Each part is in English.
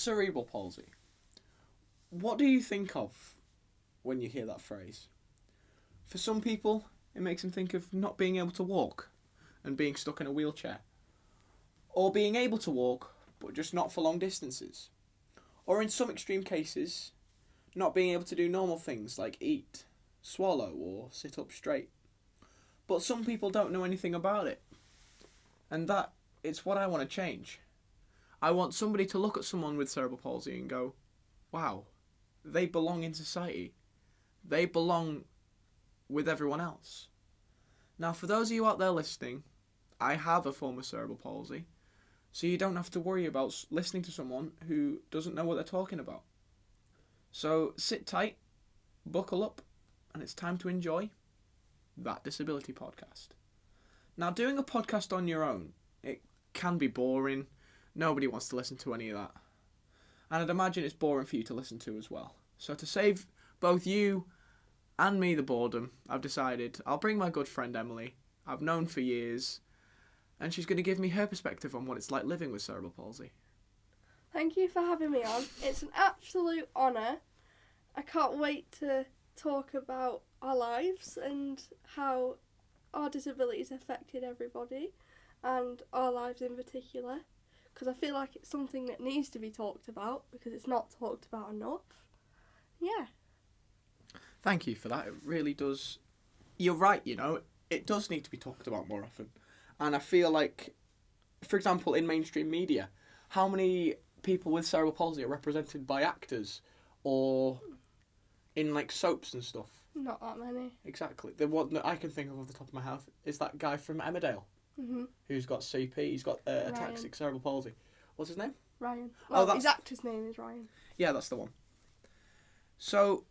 cerebral palsy. What do you think of when you hear that phrase? For some people, it makes them think of not being able to walk and being stuck in a wheelchair. Or being able to walk, but just not for long distances. Or in some extreme cases, not being able to do normal things like eat, swallow, or sit up straight. But some people don't know anything about it. And it's what I want to change. I want somebody to look at someone with cerebral palsy and go, wow, they belong in society. They belong with everyone else. Now, for those of you out there listening, I have a form of cerebral palsy, so you don't have to worry about listening to someone who doesn't know what they're talking about. So sit tight, buckle up, and it's time to enjoy That Disability Podcast. Now, doing a podcast on your own, it can be boring. Nobody wants to listen to any of that. And I'd imagine it's boring for you to listen to as well. So to save both you and me the boredom, I've decided I'll bring my good friend Emily, I've known for years, and she's going to give me her perspective on what it's like living with cerebral palsy. Thank you for having me on. It's an absolute honour. I can't wait to talk about our lives and how our disabilities affected everybody, and our lives in particular, because I feel like it's something that needs to be talked about because it's not talked about enough. Yeah. Thank you for that. It really does. You're right, it does need to be talked about more often. And I feel like, for example, in mainstream media, how many people with cerebral palsy are represented by actors or in like soaps and stuff? Not that many. Exactly. The one that I can think of off the top of my head is that guy from Emmerdale, who's got CP. He's got ataxic cerebral palsy. What's his name? Ryan. Well, his actor's name is Ryan. Yeah, that's the one. So,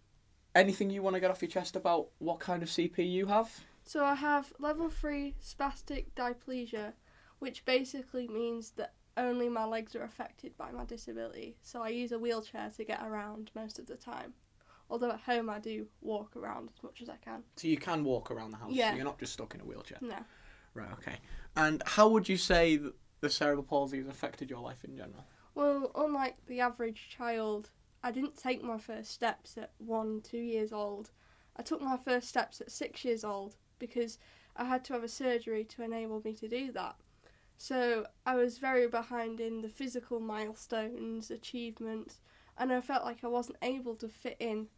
anything you want to get off your chest about what kind of CP you have? So I have level 3 spastic diplegia, which basically means that only my legs are affected by my disability. So I use a wheelchair to get around most of the time. Although at home I do walk around as much as I can. So you can walk around the house? Yeah. So you're not just stuck in a wheelchair? No. Right, okay. And how would you say that the cerebral palsy has affected your life in general? Well, unlike the average child, I didn't take my first steps at 1-2 years old. I took my first steps at 6 years old because I had to have a surgery to enable me to do that. So I was very behind in the physical milestones, achievements, and I felt like I wasn't able to fit in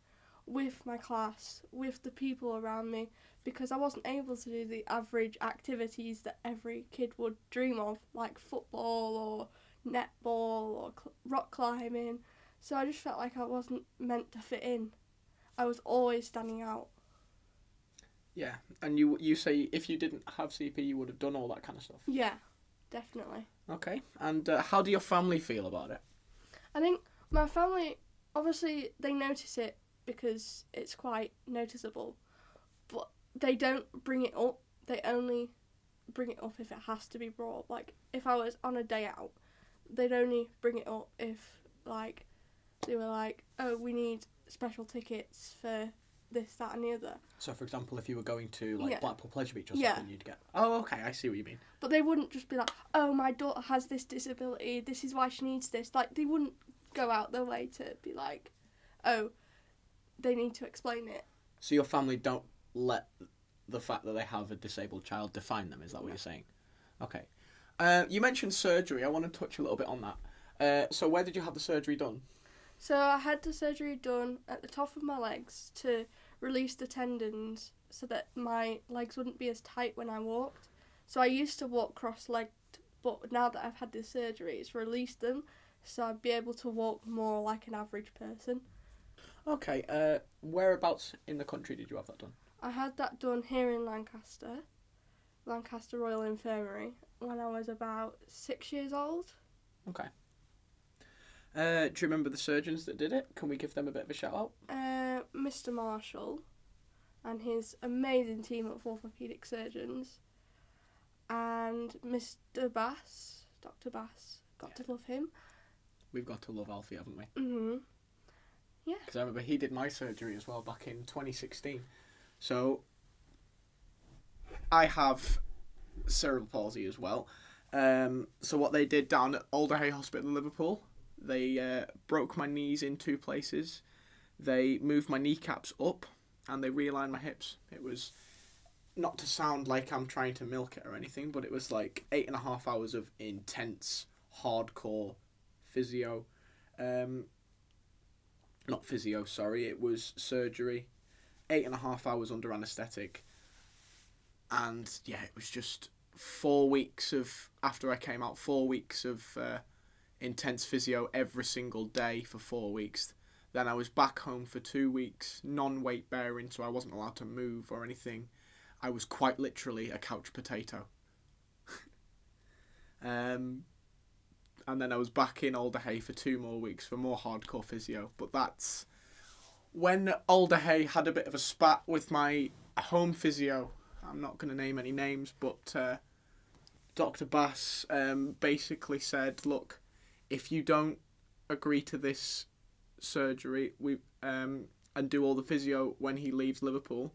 with my class, with the people around me, because I wasn't able to do the average activities that every kid would dream of, like football or netball or rock climbing. So I just felt like I wasn't meant to fit in. I was always standing out. Yeah, and you say if you didn't have CP, you would have done all that kind of stuff? Yeah, definitely. Okay, and how do your family feel about it? I think my family, obviously, they notice it because it's quite noticeable, but they don't bring it up. They only bring it up if it has to be brought up. Like, if I was on a day out, they'd only bring it up if, like, they were like, oh, we need special tickets for this, that and the other. So, for example, if you were going to, like, Yeah. Blackpool Pleasure Beach or something, you'd get... Oh, okay, I see what you mean. But they wouldn't just be like, oh, my daughter has this disability, this is why she needs this. Like, they wouldn't go out their way to be like, oh, they need to explain it. So your family don't let the fact that they have a disabled child define them, is that what you're saying? Okay. You mentioned surgery. I want to touch a little bit on that. So where did you have the surgery done? So I had the surgery done at the top of my legs to release the tendons so that my legs wouldn't be as tight when I walked. So I used to walk cross-legged, but now that I've had this surgery, it's released them, so I'd be able to walk more like an average person. Okay, whereabouts in the country did you have that done? I had that done here in Lancaster Royal Infirmary, when I was about 6 years old. Okay. Do you remember the surgeons that did it? Can we give them a bit of a shout out? Mr. Marshall and his amazing team of orthopaedic surgeons, and Mr. Bass, Dr. Bass, got to love him. We've got to love Alfie, haven't we? Mhm. Yeah. Because I remember he did my surgery as well back in 2016. So I have cerebral palsy as well. So what they did down at Alderhay Hospital in Liverpool, They broke my knees in 2 places. They moved my kneecaps up, and they realigned my hips. It was, not to sound like I'm trying to milk it or anything, but it was like 8.5 hours of intense, hardcore physio. Not physio, sorry, it was surgery. 8.5 hours under anaesthetic. And yeah, it was just 4 weeks of, after I came out, 4 weeks of intense physio every single day for 4 weeks. Then I was back home for 2 weeks, non-weight bearing, so I wasn't allowed to move or anything. I was quite literally a couch potato. And then I was back in Alder Hey for 2 more weeks for more hardcore physio. But that's when Alder Hey had a bit of a spat with my home physio. I'm not going to name any names, but Dr. Bass basically said, look, if you don't agree to this surgery and do all the physio when he leaves Liverpool,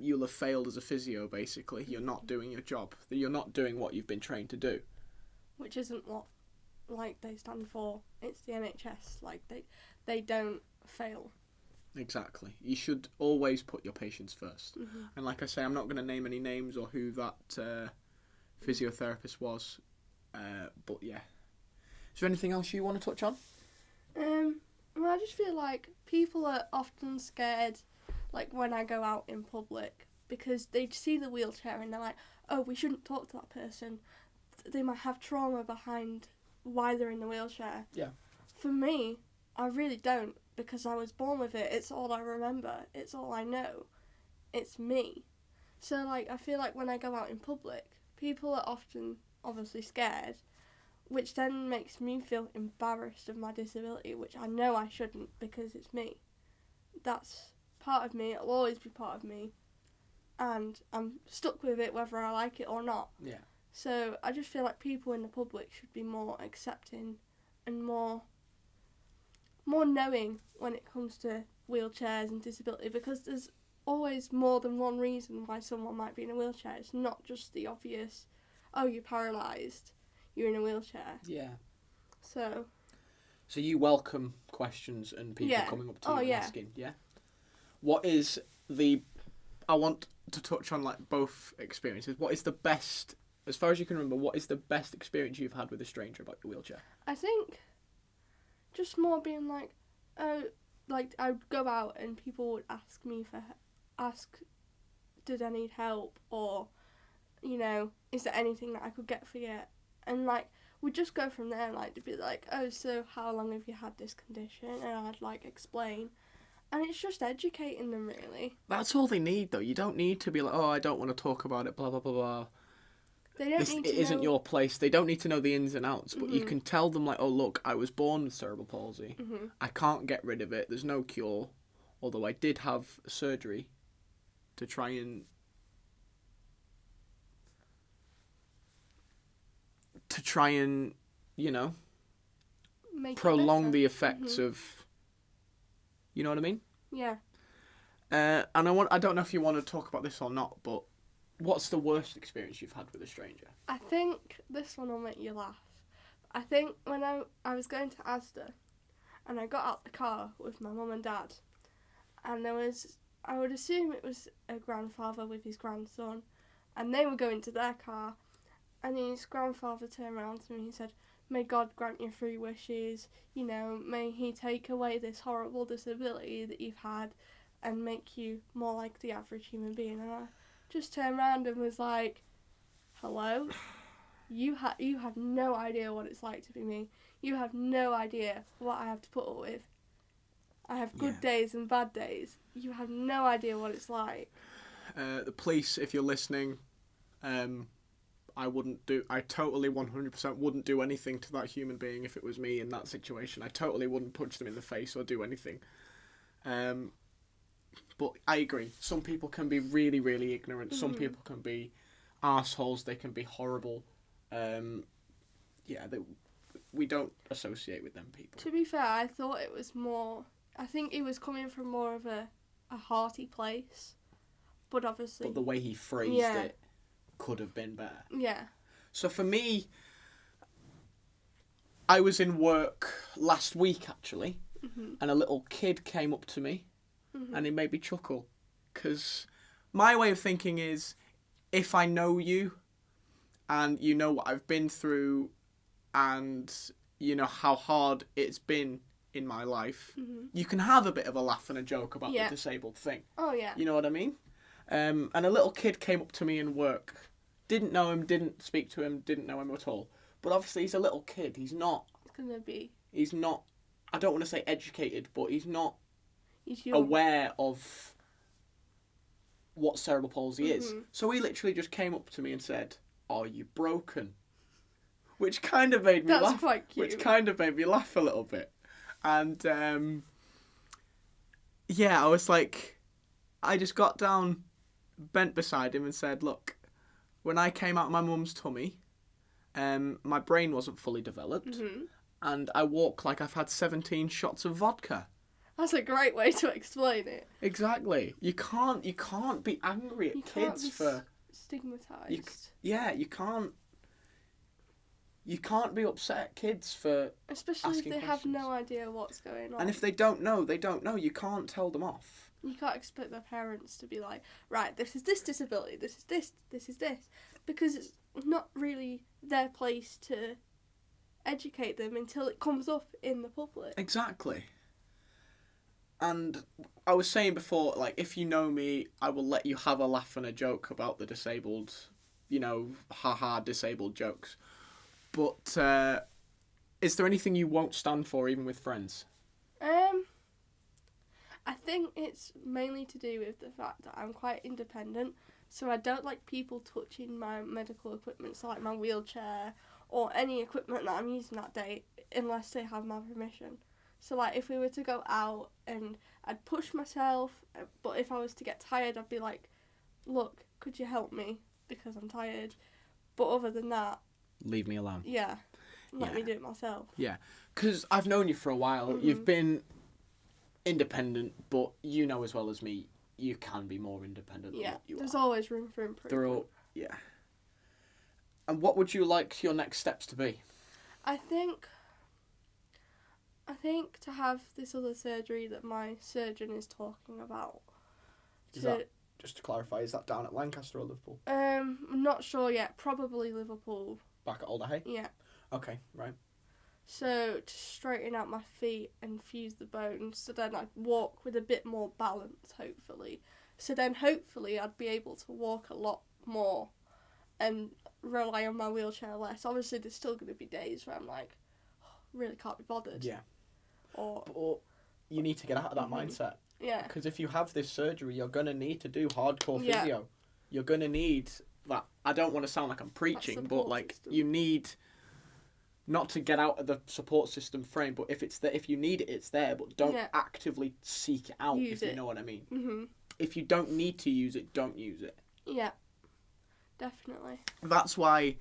you'll have failed as a physio, basically. You're not doing your job. You're not doing what you've been trained to do. Which isn't what, like, they stand for. It's the NHS. Like, they don't fail. Exactly. You should always put your patients first. Mm-hmm. And like I say, I'm not going to name any names or who that physiotherapist was. But yeah. Is there anything else you want to touch on? Well, I just feel like people are often scared, like, when I go out in public, because they see the wheelchair and they're like, oh, we shouldn't talk to that person. They might have trauma behind why they're in the wheelchair. Yeah. For me, I really don't, because I was born with it. It's all I remember. It's all I know. It's me. So, like, I feel like when I go out in public, people are often obviously scared, which then makes me feel embarrassed of my disability, which I know I shouldn't, because it's me. That's part of me. It'll always be part of me. And I'm stuck with it whether I like it or not. Yeah. So I just feel like people in the public should be more accepting and more knowing when it comes to wheelchairs and disability, because there's always more than one reason why someone might be in a wheelchair. It's not just the obvious, oh, you're paralysed, you're in a wheelchair. Yeah. So you welcome questions and people coming up to you and asking, yeah? What is I want to touch on, like, both experiences. What is the best, as far as you can remember, what is the best experience you've had with a stranger about your wheelchair? I think just more being like, oh, like, I would go out and people would ask, did I need help, or, you know, is there anything that I could get for you? And, like, we'd just go from there, like, to be like, oh, so how long have you had this condition? And I'd, like, explain. And it's just educating them, really. That's all they need, though. You don't need to be like, oh, I don't want to talk about it, blah, blah, blah, blah. They don't need to It isn't your place. They don't need to know the ins and outs, but Mm-hmm. you can tell them, like, oh, look, I was born with cerebral palsy. Mm-hmm. I can't get rid of it. There's no cure. Although I did have surgery to try and you know, Make it prolong better. the effects Mhm. of, you know what I mean? Yeah. And I don't know if you want to talk about this or not, but what's the worst experience you've had with a stranger? I think this one will make you laugh. I think when I was going to Asda, and I got out the car with my mum and dad, and I would assume it was a grandfather with his grandson, and they were going to their car, and his grandfather turned around to me and said, may God grant you 3 wishes, you know, may he take away this horrible disability that you've had and make you more like the average human being. And I just turned around and was like, hello? You have no idea what it's like to be me. You have no idea what I have to put up with. I have good days and bad days. You have no idea what it's like. The police, if you're listening, I totally 100% wouldn't do anything to that human being if it was me in that situation. I totally wouldn't punch them in the face or do anything. But I agree. Some people can be really, really ignorant. Mm-hmm. Some people can be arseholes. They can be horrible. We don't associate with them people. To be fair, I thought it was more... I think he was coming from more of a hearty place. But obviously... But the way he phrased it could have been better. Yeah. So for me, I was in work last week, actually, Mhm. and a little kid came up to me, Mhm. and it made me chuckle. Because my way of thinking is, if I know you, and you know what I've been through, and you know how hard it's been in my life, Mhm. you can have a bit of a laugh and a joke about Yeah. the disabled thing. Oh yeah. You know what I mean? And a little kid came up to me in work. Didn't know him, didn't speak to him, didn't know him at all. But obviously he's a little kid. He's not, It's gonna be. I don't want to say educated, but he's not He's young. aware of what cerebral palsy is. Mhm. So he literally just came up to me and said, "Are you broken?" Which kind of made me That's laugh. quite cute. Which kind of made me laugh a little bit. And yeah, I was like, I just got down, bent beside him and said, "Look, when I came out of my mum's tummy, my brain wasn't fully developed, Mhm. and I walk like I've had 17 shots of vodka." That's a great way to explain it. Exactly. You can't be angry at You can't kids be for stigmatized. you can't be upset at kids for, Especially if asking they have questions. no idea what's going on. and if they don't know, they don't know. You can't tell them off. You can't expect their parents to be like, right, this is this disability, this is this, this is this. Because it's not really their place to educate them until it comes up in the public. Exactly. And I was saying before, like, if you know me, I will let you have a laugh and a joke about the disabled, haha, disabled jokes. But is there anything you won't stand for, even with friends? I think it's mainly to do with the fact that I'm quite independent, so I don't like people touching my medical equipment, so like my wheelchair or any equipment that I'm using that day, unless they have my permission. So like if we were to go out and I'd push myself, but if I was to get tired, I'd be like, look, could you help me because I'm tired? But other than that, Leave me alone. yeah, let Yeah. me do it myself. Because I've known you for a while. Mhm. You've been independent, but you know as well as me, you can be more independent than Yeah, what you there's are. always room for improvement. Yeah. And what would you like your next steps to be? I think to have this other surgery that my surgeon is talking about. Is that, just to clarify, is that down at Lancaster or Liverpool? I'm not sure yet. Probably Liverpool. Back at Alderhay? Yeah. Okay, right. So to straighten out my feet and fuse the bones, so then I'd walk with a bit more balance, hopefully. So then hopefully I'd be able to walk a lot more and rely on my wheelchair less. Obviously there's still going to be days where I'm like, really can't be bothered. Yeah. Or But you need to get out of that Mhm. mindset. yeah. Because if you have this surgery, you're going to need to do hardcore Yeah. physio. You're going to need that. I don't want to sound like I'm preaching, but support like system. you need not to get out of the support system frame, but if it's there, if you need it, it's there. But don't Yeah. actively seek it out, Use if you it. know what I mean. Mhm. If you don't need to use it, don't use it. Yeah. Definitely. That's why,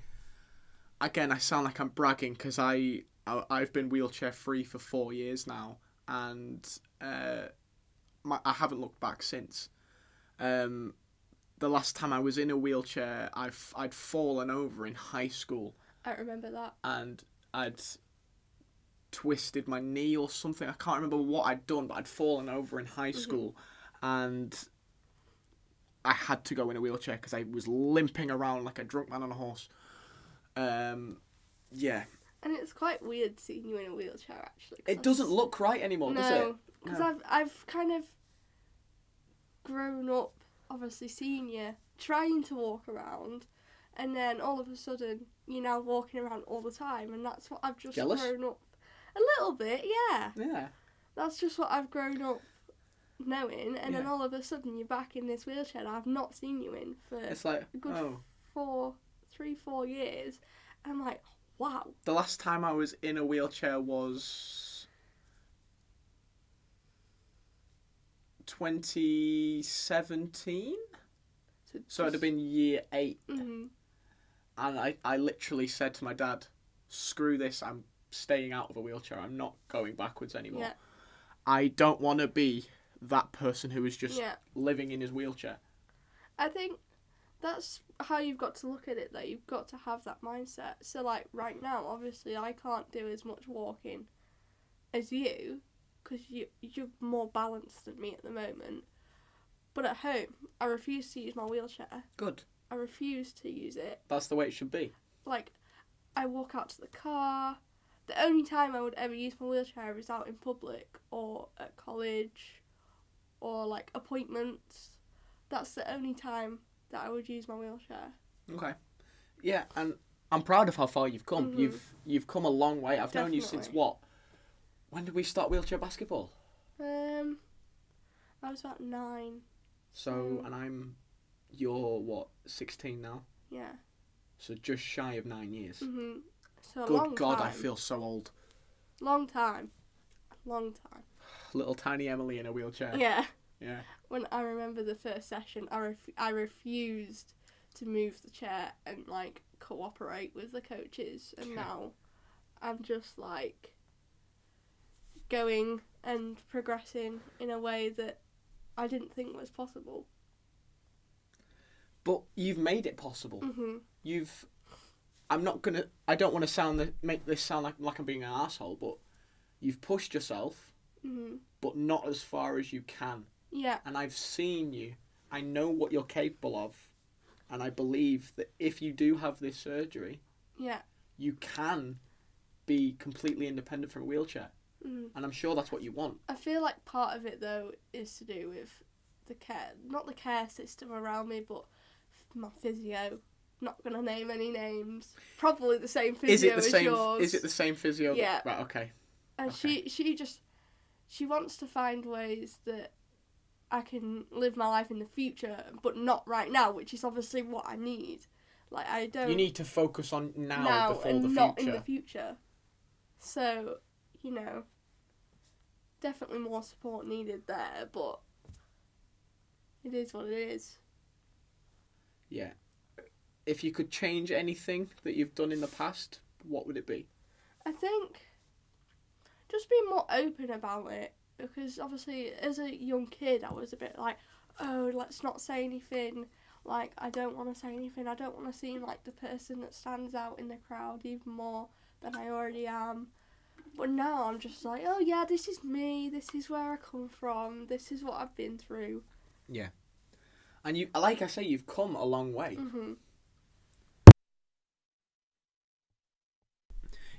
again, I sound like I'm bragging because I've been wheelchair free for 4 years now, and I haven't looked back since. The last time I was in a wheelchair, I'd fallen over in high school, I remember that. and I'd twisted my knee or something. I can't remember what I'd done, but I'd fallen over in high school, and I had to go in a wheelchair because I was limping around like a drunk man on a horse. Yeah. And it's quite weird seeing you in a wheelchair, actually. 'Cause It doesn't look right anymore, does it? No, because I've kind of grown up, obviously seeing you trying to walk around, and then all of a sudden you're now walking around all the time, and that's what I've just Jealous? grown up. A little bit, yeah. Yeah. That's just what I've grown up knowing, and then Yeah. all of a sudden you're back in this wheelchair that I've not seen you in for It's like, a good 4 years. I'm like, wow. the last time I was in a wheelchair was 2017. So it'd have been year 8. Mhm. And I literally said to my dad, screw this, I'm staying out of a wheelchair. I'm not going backwards anymore. Yeah. I don't want to be that person who is just Yeah. living in his wheelchair. I think that's how you've got to look at it, though. You've got to have that mindset. So, like, right now, obviously, I can't do as much walking as you, because you're more balanced than me at the moment. But at home, I refuse to use my wheelchair. Good. I refuse to use it. That's the way it should be. Like, I walk out to the car. The only time I would ever use my wheelchair is out in public or at college or, like, appointments. That's the only time that I would use my wheelchair. Okay. Yeah, and I'm proud of how far you've come. Mm-hmm. You've come a long way. I've known Definitely. you since what? When did we start wheelchair basketball? I was about 9. So, and you're what, 16 now? Yeah. So just shy of 9 years. Mhm. So a Good long God, time. I feel so old. Long time. Long time. Little tiny Emily in a wheelchair. Yeah. Yeah. When I remember the first session, I refused to move the chair and, like, cooperate with the coaches. And now I'm just, like, going and progressing in a way that I didn't think was possible. But you've made it possible. Mm-hmm. I don't want to make this sound like I'm being an asshole, but you've pushed yourself, Mm-hmm. but not as far as you can. Yeah. And I've seen you. I know what you're capable of. And I believe that if you do have this surgery, Yeah. you can be completely independent from a wheelchair. Mm-hmm. And I'm sure that's what you want. I feel like part of it, though, is to do with the care, not the care system around me, but my physio. Not going to name any names. Probably the same physio as yours. Is it the same physio? Yeah. Right, okay. And Okay. she wants to find ways that I can live my life in the future, but not right now, which is obviously what I need. Like, I don't... You need to focus on now before and the not future. in the future. So, you know, definitely more support needed there, but it is what it is. Yeah. If you could change anything that you've done in the past, what would it be? I think just being more open about it, because obviously as a young kid I was a bit like, oh, let's not say anything, like, I don't want to say anything, I don't want to seem like the person that stands out in the crowd even more than I already am. But now I'm just like, oh yeah, this is me, this is where I come from, this is what I've been through. Yeah. And you, like I say, you've come a long way. Mm-hmm.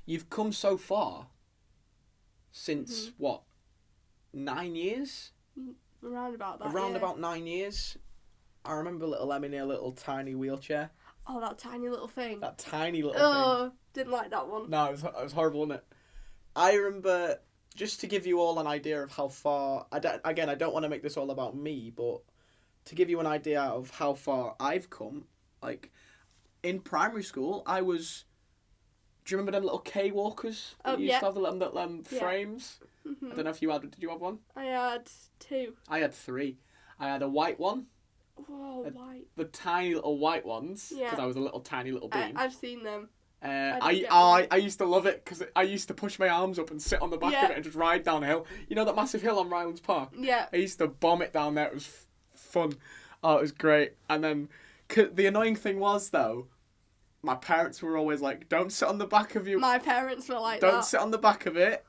You've come so far since, what, 9 years? Around about that, Around yeah. about 9 years. I remember little Em in her little tiny wheelchair. Oh, that tiny little thing. That tiny little thing. Oh, didn't like that one. No, it was horrible, wasn't it? I remember, just to give you all an idea of how far... I don't want to make this all about me, but to give you an idea of how far I've come, like, in primary school, I was... Do you remember them little K-walkers? Oh, You used to have the little Yeah. frames? Mm-hmm. I don't know if you had... Did you have one? I had 2. I had 3. I had a white one, Whoa, white. the tiny little white ones, Yeah. because I was a little tiny little bean. I've seen them. I used to love it because I used to push my arms up and sit on the back Yeah. of it and just ride down a hill. You know that massive hill on Rylands Park? Yeah. I used to bomb it down there. It was fun. Oh, it was great. And then the annoying thing was, though, my parents were always like, don't sit on the back of your... My parents were like Don't that. sit on the back of it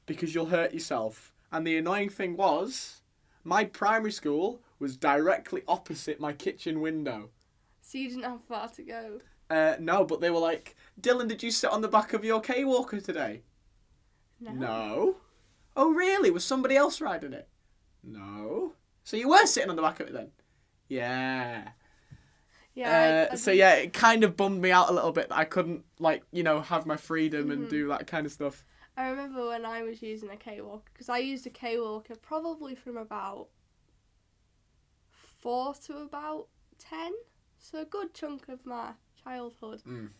because you'll hurt yourself. And the annoying thing was, my primary school was directly opposite my kitchen window. So you didn't have far to go. No, but they were like, Dylan, did you sit on the back of your K-walker today? No. Oh, really? Was somebody else riding it? No. So you were sitting on the back of it then? Yeah. Yeah. Yeah, it kind of bummed me out a little bit that I couldn't, like, you know, have my freedom and do that kind of stuff. I remember when I was using a K-walker, because I used a K-walker probably from about 4 to about 10. So a good chunk of my childhood. Mm.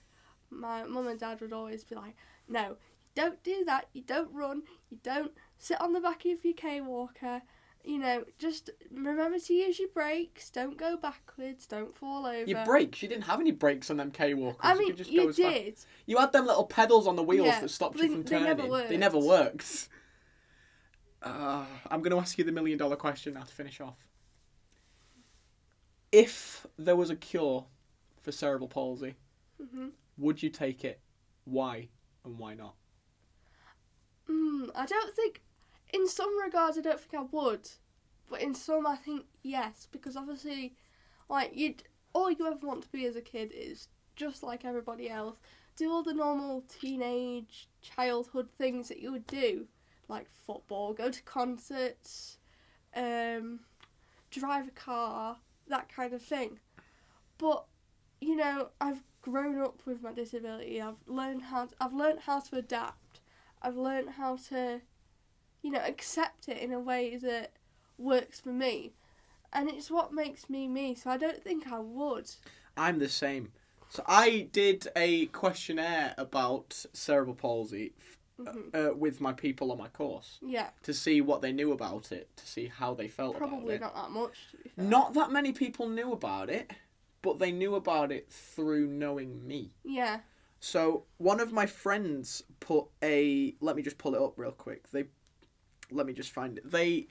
My mum and dad would always be like, no, you don't do that, you don't run, you don't sit on the back of your K-walker, you know, just remember to use your brakes, don't go backwards, don't fall over. Your brakes? You didn't have any brakes on them K-walkers. I mean, could just you go as fast. did. You had them little pedals on the wheels Yeah, that stopped but you from turning. they never worked. worked. I'm going to ask you the $1 million question now to finish off. If there was a cure for cerebral palsy. Mhm. Would you take it? Why and why not? I don't think, in some regards, I don't think I would, but in some, I think yes, because obviously, like all you ever want to be as a kid is just like everybody else, do all the normal teenage childhood things that you would do, like football, go to concerts, drive a car, that kind of thing. But I've grown up with my disability. I've learned how to adapt. I've learned how to, accept it in a way that works for me. And it's what makes me me, so I don't think I would. I'm the same. So I did a questionnaire about cerebral palsy with my people on my course. Yeah. To see what they knew about it, to see how they felt about it. Probably not that much, to be fair. Not that many people knew about it, but they knew about it through knowing me. Yeah. So one of my friends put a... Let me just pull it up real quick. Let me just find it. They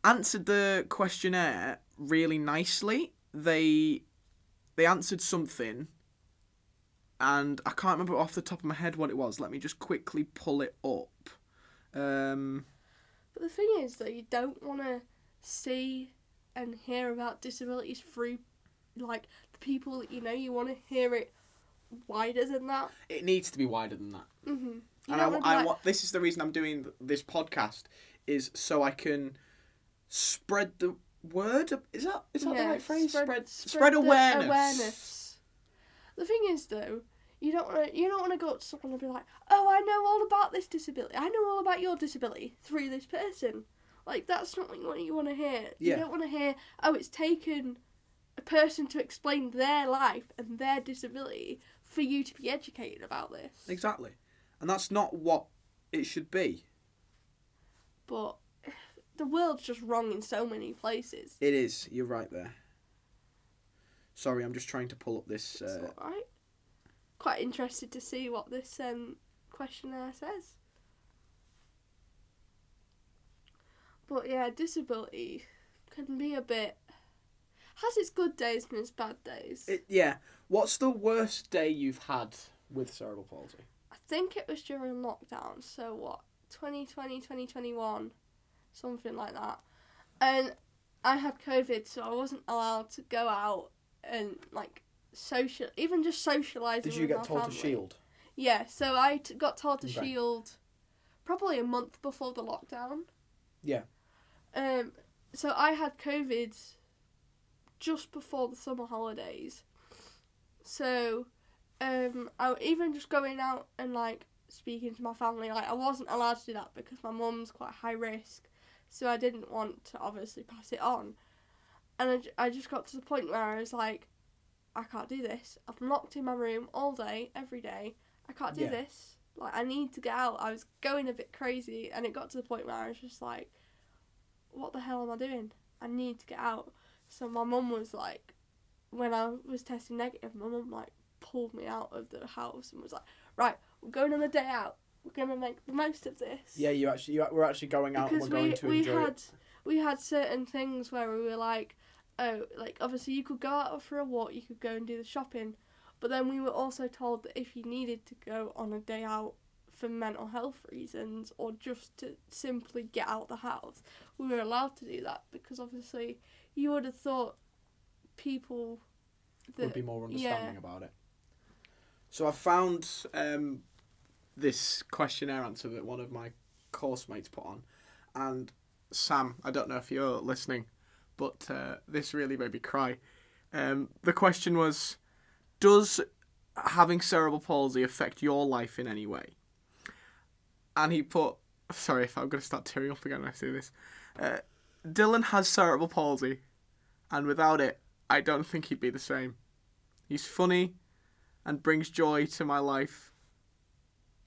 answered the questionnaire really nicely. They answered something, and I can't remember off the top of my head what it was. Let me just quickly pull it up. But the thing is that you don't want to see and hear about disabilities through, like, the people that you know. You want to hear it wider than that. It needs to be wider than that. Mhm. And this is the reason I'm doing this podcast, is so I can spread the word. Is that the right phrase? Spread awareness. The thing is, though, you don't want to go up to someone and be like, "Oh, I know all about this disability. I know all about your disability through this person." Like, that's not what you want to hear. Yeah. You don't want to hear, "Oh, it's taken a person to explain their life and their disability for you to be educated about this." Exactly. And that's not what it should be. But the world's just wrong in so many places. It is. You're right there. Sorry, I'm just trying to pull up this... It's alright. Quite interested to see what this questionnaire says. But yeah, disability can be a bit... has its good days and its bad days. Yeah. What's the worst day you've had with cerebral palsy? I think it was during lockdown, so what, 2020, 2021, something like that. And I had COVID, so I wasn't allowed to go out and, like, even just socialising. Did you get told to shield? Yeah, so I got told to shield probably a month before the lockdown. Yeah. So I had COVID just before the summer holidays. So, I even just going out and, like, speaking to my family, like, I wasn't allowed to do that because my mum's quite high risk, so I didn't want to obviously pass it on. And I just got to the point where I was like, I can't do this. I'm locked in my room all day, every day. I can't do this. Like, I need to get out. I was going a bit crazy, and it got to the point where I was just like, what the hell am I doing? I need to get out. So my mum was like, when I was testing negative, my mum, like, pulled me out of the house and was like, right, we're going on a day out. We're going to make the most of this. Yeah, we're actually going out, because and we're going to enjoy it. We had certain things where we were like, oh, like, obviously you could go out for a walk, you could go and do the shopping, but then we were also told that if you needed to go on a day out for mental health reasons or just to simply get out the house, we were allowed to do that, because obviously you would have thought people would be more understanding about it. So I found this questionnaire answer that one of my course mates put on, and Sam, I don't know if you're listening, but this really made me cry. The question was, does having cerebral palsy affect your life in any way? And he put, sorry if I'm going to start tearing up again when I say this, Dylan has cerebral palsy, and without it, I don't think he'd be the same. He's funny and brings joy to my life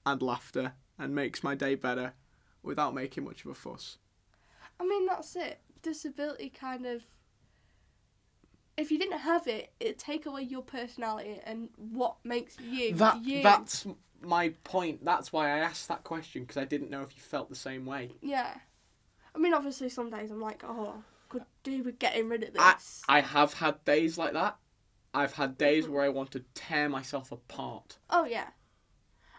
and laughter and makes my day better without making much of a fuss. I mean, that's it. Disability kind of... if you didn't have it, it'd take away your personality and what makes you you. That's my point. That's why I asked that question, because I didn't know if you felt the same way. Yeah. I mean, obviously some days I'm like, oh, could do with getting rid of this. I have had days like that. I've had days where I want to tear myself apart. Oh, yeah.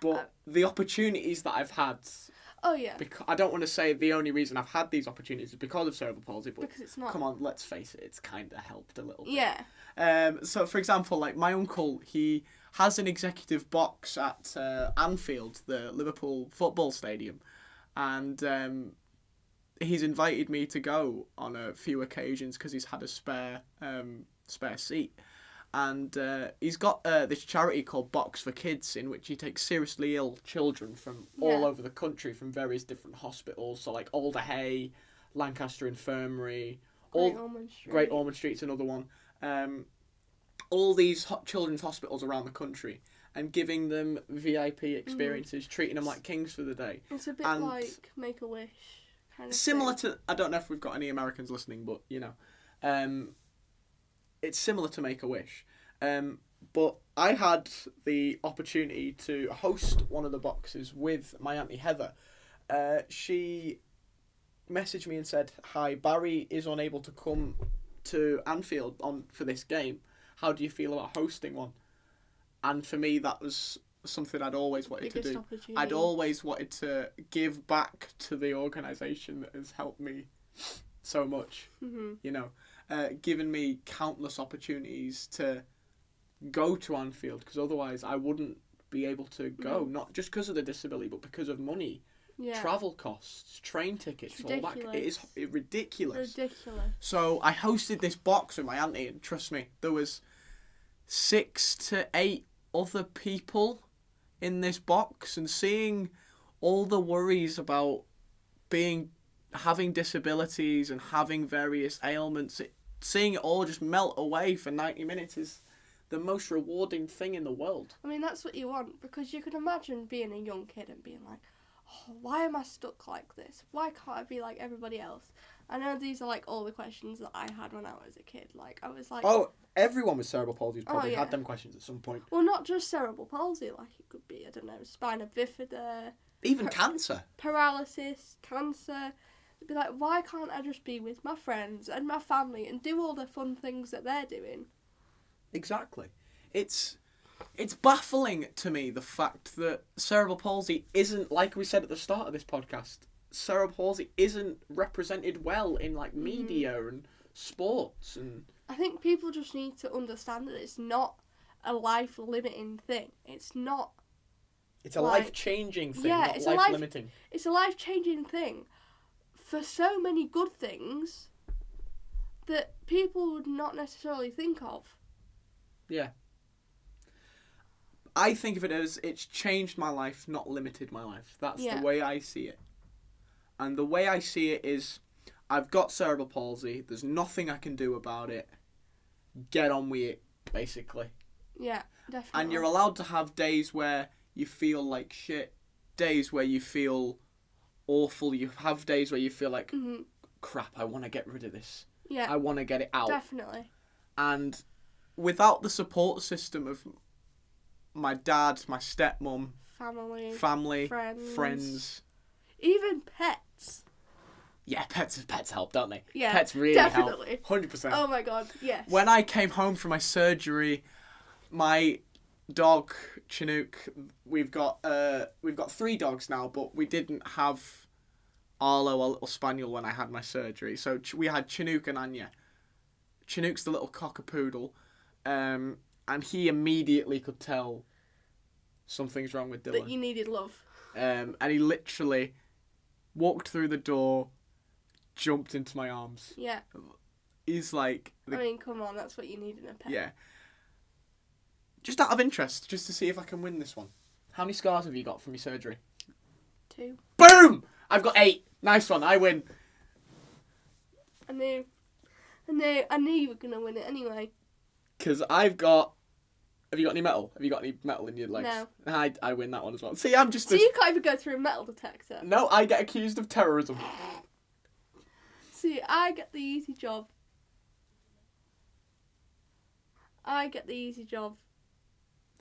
But the opportunities that I've had... Oh, yeah. I don't want to say the only reason I've had these opportunities is because of cerebral palsy, but because it's not. come on, let's face it, it's kind of helped a little bit. Yeah. So, for example, like my uncle, he has an executive box at Anfield, the Liverpool football stadium, and he's invited me to go on a few occasions because he's had a spare seat. And he's got this charity called Box for Kids, in which he takes seriously ill children from all over the country, from various different hospitals. So, like Alder Hay, Lancaster Infirmary, Great Ormond Street's another one. All these children's hospitals around the country, and giving them VIP experiences, treating them like kings for the day. It's a bit like Make-A-Wish kind of similar thing. to, I don't know if we've got any Americans listening, but, you know, it's similar to Make-A-Wish. But I had the opportunity to host one of the boxes with my Auntie Heather. She messaged me and said, "Hi, Barry is unable to come to Anfield for this game. How do you feel about hosting one?" And for me, that was something I'd always wanted to do. I'd always wanted to give back to the organisation that has helped me so much. Mm-hmm. You know, given me countless opportunities to go to Anfield, because otherwise I wouldn't be able to go, not just because of the disability, but because of money, travel costs, train tickets, all that. It is ridiculous. So I hosted this box with my auntie, and trust me, there was 6 to 8 other people in this box, and seeing all the worries about having disabilities and having various ailments, seeing it all just melt away for 90 minutes is the most rewarding thing in the world. I mean, that's what you want, because you can imagine being a young kid and being like, oh, why am I stuck like this? Why can't I be like everybody else? I know these are like all the questions that I had when I was a kid. Like, I was like... Oh, everyone with cerebral palsy has probably had them questions at some point. Well, not just cerebral palsy. Like, it could be, I don't know, spina bifida. Even cancer. Paralysis, cancer. It'd be like, why can't I just be with my friends and my family and do all the fun things that they're doing? Exactly. It's baffling to me, the fact that cerebral palsy isn't, like we said at the start of this podcast, cerebral palsy isn't represented well in like media and sports. And I think people just need to understand that it's not a life-limiting thing. It's not. It's a life-changing thing, not life-limiting. It's a life-changing thing for so many good things that people would not necessarily think of. Yeah. I think of it as it's changed my life, not limited my life. That's the way I see it. And the way I see it is, I've got cerebral palsy, there's nothing I can do about it. Get on with it, basically. Yeah, definitely. And you're allowed to have days where you feel like shit, days where you feel awful, you have days where you feel like, crap, I want to get rid of this. Yeah. I want to get it out. Definitely. And without the support system of my dad, my stepmom, family, friends, even pets. Yeah, pets help, don't they? Yeah, pets really definitely. help. 100%. Oh my god, yes. When I came home from my surgery, my dog Chinook, we've got 3 dogs now, but we didn't have Arlo, a little spaniel, when I had my surgery. So we had Chinook and Anya. Chinook's the little cockapoodle, and he immediately could tell something's wrong with Dylan. That you needed love. And he literally walked through the door, jumped into my arms. Yeah. He's like... I mean, come on, that's what you need in a pet. Yeah. Just out of interest, just to see if I can win this one. How many scars have you got from your surgery? 2. Boom! I've got 8. Nice one, I win. I knew you were going to win it anyway. Because I've got... Have you got any metal? Have you got any metal in your legs? No. I win that one as well. See, I'm just... So you can't even go through a metal detector? No, I get accused of terrorism. See, I get the easy job. I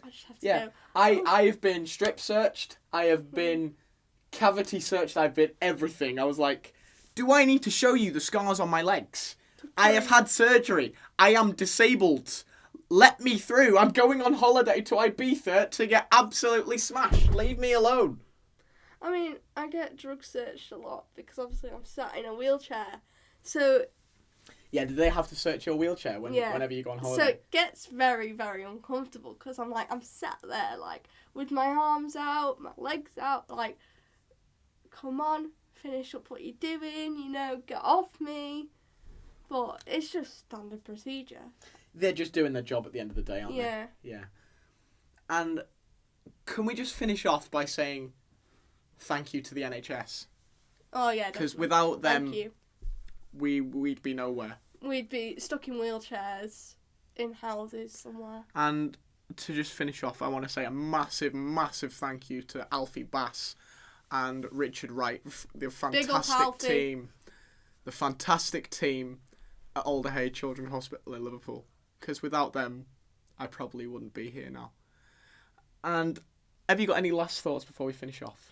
just have to go. I've been strip searched. I have been cavity searched. I've been everything. I was like, do I need to show you the scars on my legs? I have had surgery. I am disabled. let me through. I'm going on holiday to Ibiza to get absolutely smashed. Leave me alone. I mean, I get drug searched a lot because obviously I'm sat in a wheelchair. So Yeah, do they have to search your wheelchair whenever you go on holiday? So it gets very, very uncomfortable because I'm sat there, like, with my arms out, my legs out, like, come on, finish up what you're doing, get off me. But it's just standard procedure. They're just doing their job at the end of the day, aren't Yeah. they? Yeah. And can we just finish off by saying thank you to the NHS? Oh, yeah, because definitely. without them, Thank you. we'd be nowhere. We'd be stuck in wheelchairs in houses somewhere. And to just finish off, I want to say a massive, massive thank you to Alfie Bass and Richard Wright, the fantastic team at Alderhay Children's Hospital in Liverpool. Because without them, I probably wouldn't be here now. And have you got any last thoughts before we finish off?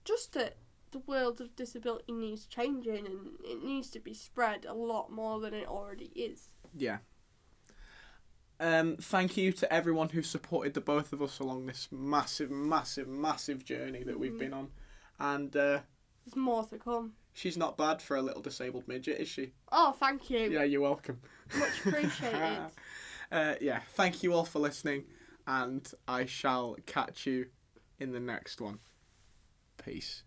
Just that the world of disability needs changing and it needs to be spread a lot more than it already is. Yeah. Thank you to everyone who supported the both of us along this massive, massive, massive journey that we've been on. And there's more to come. She's not bad for a little disabled midget, is she? Oh, thank you. Yeah, you're welcome. Much appreciated. Yeah, thank you all for listening, and I shall catch you in the next one. Peace.